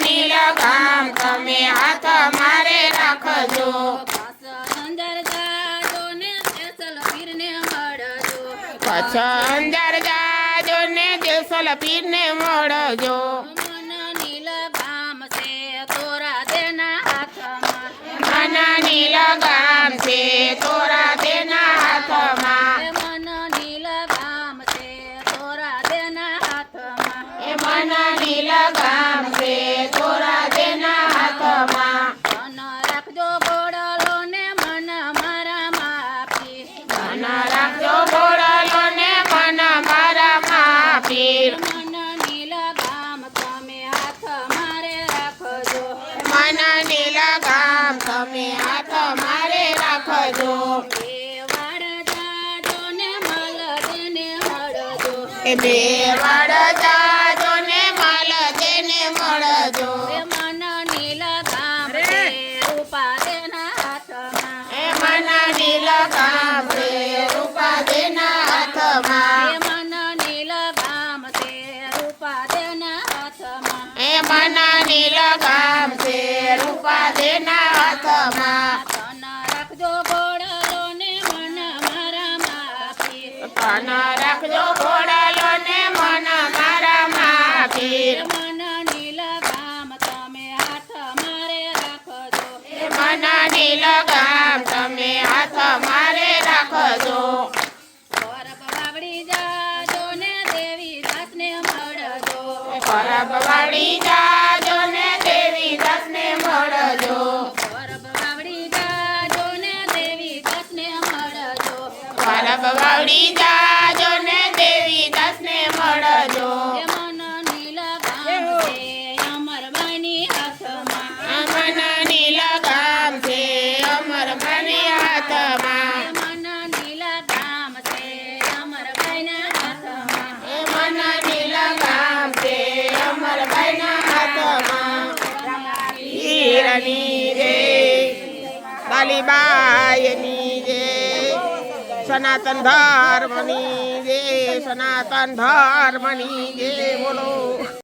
નીલગામ તમે હાથ મારે રાખજો. કચ્છ અંદર જાજો ને જેસલ પીરને મળજો. મન નીલગામ છે તોરા તેના હાથમાં. મન નીલગામ છે તોરા તેના હાથમાં. મન રાખજો ઘોડલો ને મન મારા માપી. મન રાખજો ઘોડલો ને મન મારા માપી. મન નીલગામ તમે હાથ મારે રાખજો. મન નીલગામ તમે હાથ મારે રાખજો. બે વાડ જાજો ને માલ તેને મળજો. મન નીલગામ છે રૂપા તેના હાથમાં. મન નીલગામ છે રૂપા તેના હાથમાં. મન નીલગામ છે રૂપા તેના હાથમાં. મન નીલગામ છે રૂપા તેના હાથમાં. તન રાખજો ઘોડલો ને મન મારા માપી. તન રાખજો ઘોડલો ને મન મારા માપી. મન નીલગામ તમે હાથ મારે રાખજો. મન નીલગામ તમે હાથ મારે રાખજો. પરબ વાવડી જાજો ને દેવી દાસને મળજો. પરબ વાવડી જાજો ને દેવી દાસને મળજો. પરબ વાવડી જાજો ને દેવી દાસને મળજો. પરબ વાવડી જાજો ને દેવી દાસને મળજો. મન નીલગામ છે અમરબાની હાથમાં. મન નીલગામ છે અમરબાની હાથમાં. મન નીલગામ છે અમરબાઈના હાથમાં. મન નીલગામ છે અમરબાઈના હાથમાં. હીરની જય કાલીબાઈની જય. સનાતન ધર્મની જય. સનાતન ધર્મની જય. બોલો.